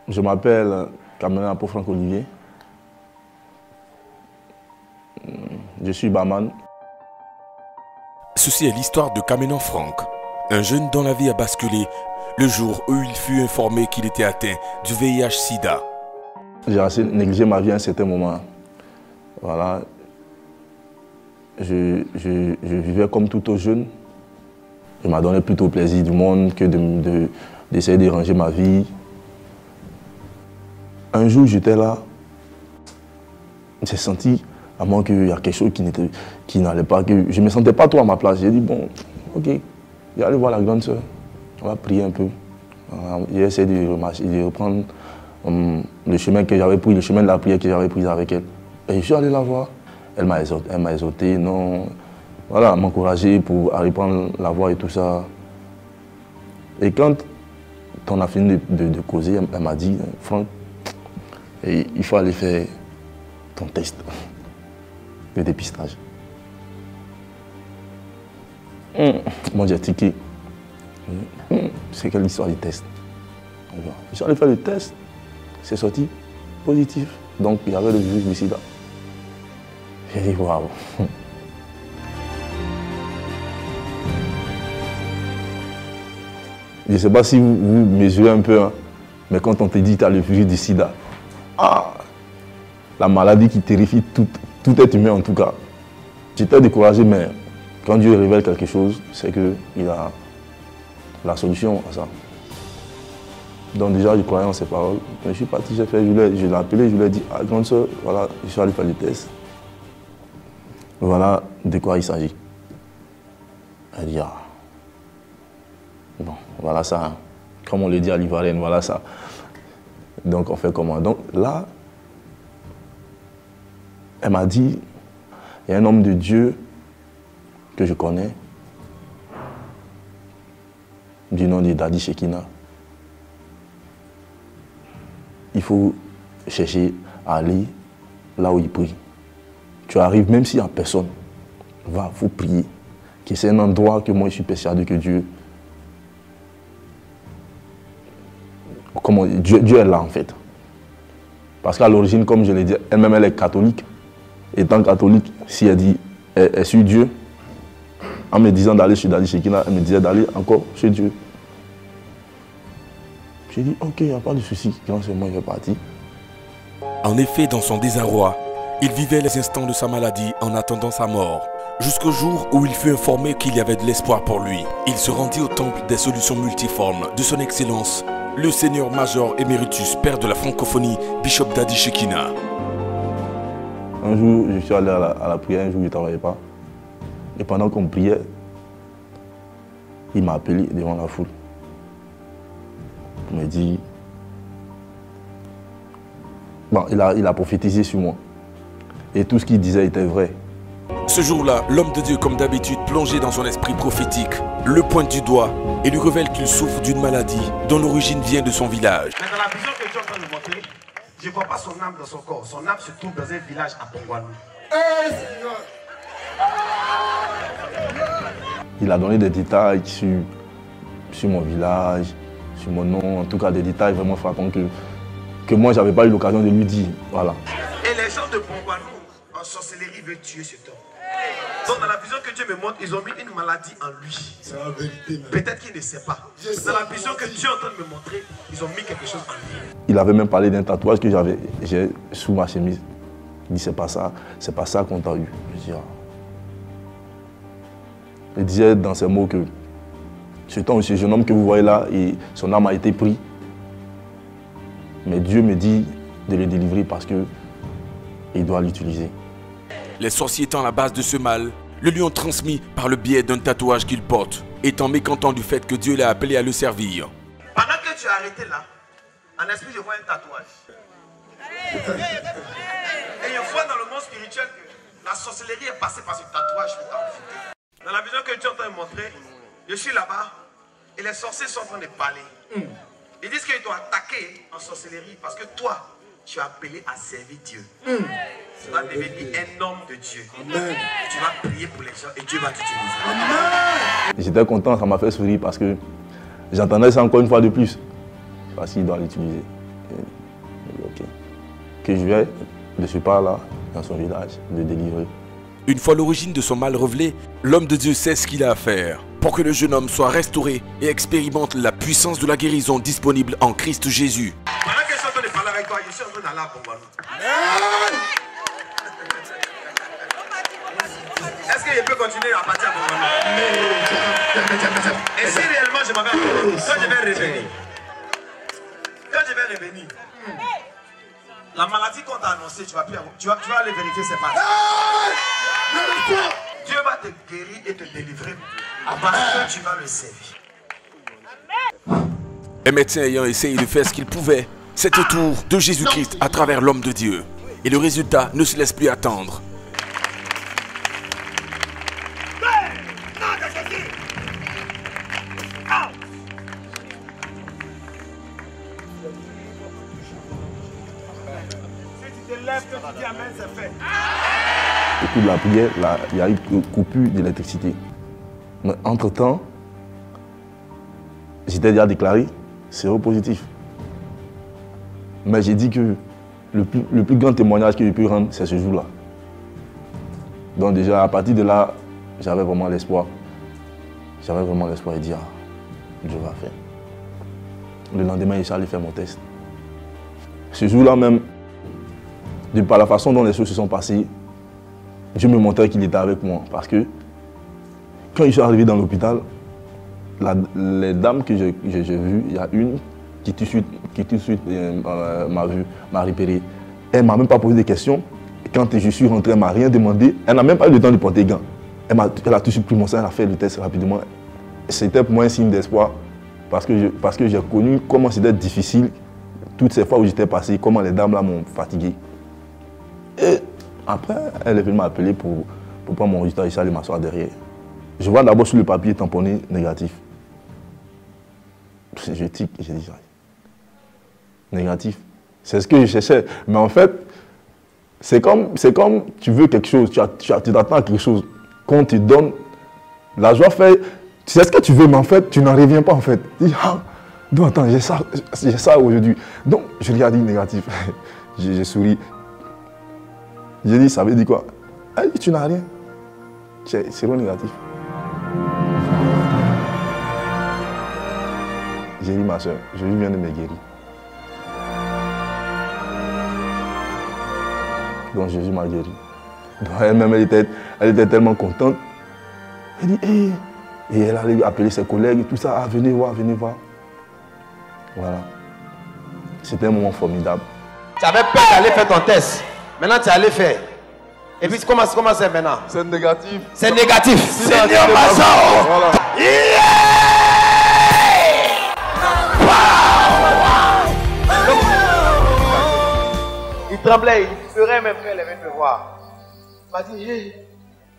Je m'appelle Cameron Apo Franck Olivier. Je suis barman. Ceci est l'histoire de Cameron Franck, un jeune dont la vie a basculé le jour où il fut informé qu'il était atteint du VIH-Sida. J'ai assez négligé ma vie à un certain moment. Voilà. Je vivais comme tout autre jeune. Je m'a donné plutôt plaisir du monde que d'essayer de ranger ma vie. Un jour, j'étais là, j'ai senti à moi qu'il y a quelque chose qui n'allait pas, que je ne me sentais pas trop à ma place. J'ai dit, bon, ok, je vais aller voir la grande sœur, on va prier un peu. J'ai essayé de reprendre le chemin que j'avais pris, le chemin de la prière que j'avais pris avec elle. Et je suis allé la voir. Elle m'a exhorté, non, voilà, m'encourager pour reprendre la voie et tout ça. Et quand on a fini de causer, elle m'a dit, Franck, il faut aller faire ton test de dépistage. Moi j'ai tiqué. C'est quelle histoire du test? Je suis allé faire le test, c'est sorti positif. Donc il y avait le virus du sida. J'ai dit waouh. Je ne sais pas si vous mesurez un peu, hein, mais quand on te dit que tu as le virus du sida, la maladie qui terrifie tout être humain en tout cas. J'étais découragé, mais quand Dieu révèle quelque chose, c'est qu'il a la solution à ça. Donc déjà, je croyais en ses paroles. Mais je suis parti, je l'ai appelé, je lui ai dit, ah, grande soeur, voilà, je suis allé faire le test. Voilà de quoi il s'agit. Elle dit, ah, bon, voilà ça, hein. Comme on le dit à l'Ivoirienne, voilà ça. Donc on fait comment? Donc là, elle m'a dit, il y a un homme de Dieu que je connais, du nom de Daddy Shekina. Il faut chercher à aller là où il prie. Tu arrives, même s'il n'y a personne, va, il faut prier. Que c'est un endroit que moi je suis persuadé que Dieu, Dieu est là en fait. Parce qu'à l'origine, comme je l'ai dit, elle-même elle est catholique. Étant catholique, si elle dit, elle suit Dieu, en me disant d'aller chez Daddy Shekina, elle me disait d'aller encore chez Dieu. J'ai dit, ok, il n'y a pas de souci, quand c'est moi, je vais partir. En effet, dans son désarroi, il vivait les instants de sa maladie en attendant sa mort. Jusqu'au jour où il fut informé qu'il y avait de l'espoir pour lui. Il se rendit au temple des solutions multiformes de son Excellence, le Seigneur Major Emeritus, père de la francophonie, Bishop Daddy Shekina. Un jour, je suis allé à la prière, un jour, je ne travaillais pas. Et pendant qu'on priait, il m'a appelé devant la foule. Il m'a dit... Bon, il a prophétisé sur moi. Et tout ce qu'il disait était vrai. Ce jour-là, l'homme de Dieu, comme d'habitude, plongé dans son esprit prophétique, le pointe du doigt et lui révèle qu'il souffre d'une maladie dont l'origine vient de son village. Mais dans la vision que Dieu est en train de montrer, je ne vois pas son âme dans son corps. Son âme se trouve dans un village à Pongwanou. Il a donné des détails sur mon village, sur mon nom, en tout cas des détails vraiment frappants que moi, je n'avais pas eu l'occasion de lui dire. Voilà. Et les gens de Pongwanou, en sorcellerie, veulent tuer cet homme. Donc dans la vision que Dieu me montre, ils ont mis une maladie en lui. C'est la vérité. Peut-être qu'il ne sait pas. Dans la vision que Dieu est en train de me montrer, ils ont mis quelque chose en lui. Il avait même parlé d'un tatouage que j'ai sous ma chemise. Il dit, c'est pas ça qu'on t'a eu. Je dis, ah. Il disait dans ses mots que ce jeune homme que vous voyez là, son âme a été prise. Mais Dieu me dit de le délivrer parce qu'il doit l'utiliser. Les sorciers étant la base de ce mal, le lui ont transmis par le biais d'un tatouage qu'il porte, étant mécontent du fait que Dieu l'a appelé à le servir. Pendant que tu es arrêté là, en esprit je vois un tatouage. Et je vois dans le monde spirituel que la sorcellerie est passée par ce tatouage. Dans la vision que Dieu est en train de montrer, je suis là-bas et les sorciers sont en train de parler. Ils disent qu'ils t'ont attaqué en sorcellerie parce que toi, tu es appelé à servir Dieu. Tu vas devenir un homme de Dieu. Amen. Tu vas prier pour les gens et Dieu va t'utiliser. J'étais content, ça m'a fait sourire parce que j'entendais ça encore une fois de plus. Parce qu'il doit l'utiliser. Ok. Que je viens de ce pas-là, dans son village, de délivrer. Une fois l'origine de son mal révélée, l'homme de Dieu sait ce qu'il a à faire pour que le jeune homme soit restauré et expérimente la puissance de la guérison disponible en Christ Jésus. Pendant que je suis en train de parler avec toi, je suis en train d'aller à Bombano. Est-ce que je peux continuer à partir à Bombano? Et si réellement je m'avais appelé, quand je vais revenir, la maladie qu'on t'a annoncée, tu vas aller vérifier ses pattes. Dieu va te guérir et te délivrer parce que tu vas le servir. Un médecin ayant essayé de faire ce qu'il pouvait, c'est au tour de Jésus-Christ à travers l'homme de Dieu. Et le résultat ne se laisse plus attendre. Au cours de la prière, il y a eu une coupure d'électricité. Mais entre-temps, j'étais déjà déclaré séropositif. Mais j'ai dit que le plus grand témoignage que je peux rendre, c'est ce jour-là. Donc déjà, à partir de là, j'avais vraiment l'espoir. J'avais vraiment l'espoir de dire, Dieu va faire. Le lendemain, je suis allé faire mon test. Ce jour-là même, par la façon dont les choses se sont passées, Dieu me montrait qu'il était avec moi. Parce que quand je suis arrivé dans l'hôpital, les dames que j'ai vues, il y a une qui tout de suite m'a vu, m'a repéré. Elle ne m'a même pas posé de questions. Quand je suis rentré, elle ne m'a rien demandé. Elle n'a même pas eu le temps de porter gants. Elle a tout de suite pris mon sang, elle a fait le test rapidement. C'était pour moi un signe d'espoir. Parce que j'ai connu comment c'était difficile, toutes ces fois où j'étais passé, comment les dames là m'ont fatigué. Et après, elle est venue m'appeler pour prendre mon résultat, je suis allé m'asseoir derrière. Je vois d'abord sur le papier tamponné négatif. Je tic, j'ai dit, négatif. C'est ce que je cherchais. Mais en fait, c'est comme tu veux quelque chose, tu t'attends à quelque chose. Quand on te donne, la joie fait, tu sais ce que tu veux, mais en fait, tu n'en reviens pas en fait. Tu dis, donc attends, j'ai ça aujourd'hui. Donc, je lui ai dit négatif. J'ai souri. J'ai dit, ça veut dire quoi? Elle dit, tu n'as rien. C'est négatif. J'ai dit, ma soeur, je viens de me guérir. Donc Jésus m'a guéri. Donc elle-même, elle était tellement contente. Elle dit, hey. Et elle allait appeler ses collègues et tout ça. Ah, venez voir, venez voir. Voilà. C'était un moment formidable. Tu avais peur d'aller faire ton test. Maintenant, tu es allé faire. Et puis, comment c'est maintenant? C'est négatif. C'est négatif. Seigneur Major. Voilà. Il tremblait, il pleurait même quand il avait me voir. Il m'a dit, hey,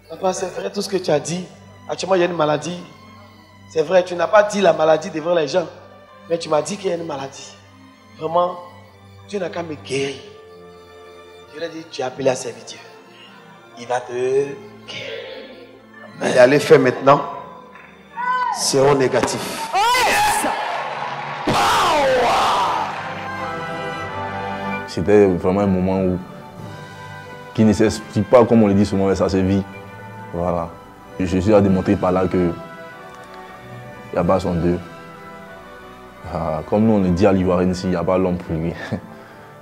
papa, c'est vrai tout ce que tu as dit. Actuellement, il y a une maladie. C'est vrai, tu n'as pas dit la maladie devant les gens. Mais tu m'as dit qu'il y a une maladie. Vraiment, Dieu n'a qu'à me guérir. Je lui ai dit, tu as appelé à servir Dieu. Il va te guérir. Et allez faire maintenant. Sérum négatif. C'était vraiment un moment qui ne s'explique pas, comme on le dit souvent, mais ça se vit. Voilà. Et Jésus a démontré par là que il n'y a pas son Dieu. Comme nous on le dit à l'Ivoirien ici, il n'y a pas l'homme pour lui.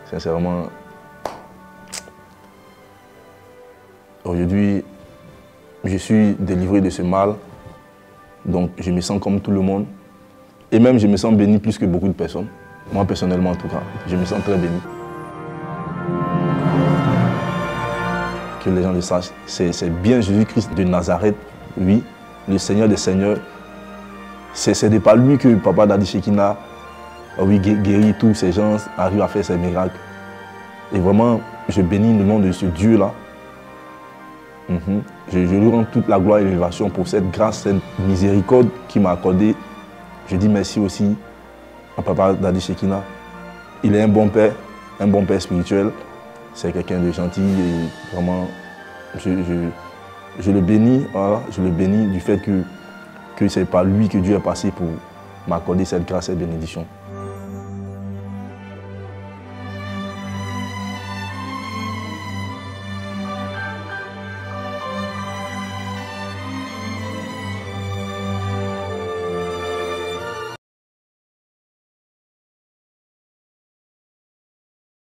Sincèrement. Aujourd'hui, je suis délivré de ce mal. Donc je me sens comme tout le monde. Et même je me sens béni plus que beaucoup de personnes. Moi personnellement en tout cas, je me sens très béni. Que les gens le sachent, c'est bien Jésus-Christ de Nazareth, oui, le Seigneur des Seigneurs. C'est de par lui que Papa Daddy Shekina, oui, guérit tous ces gens, arrive à faire ces miracles. Et vraiment, je bénis le nom de ce Dieu-là. Je lui rends toute la gloire et l'élévation pour cette grâce, cette miséricorde qu'il m'a accordée. Je dis merci aussi à Papa Daddy Shekina. Il est un bon père spirituel. C'est quelqu'un de gentil et vraiment, je le bénis, voilà, je le bénis du fait que c'est par lui que Dieu est passé pour m'accorder cette grâce et bénédiction.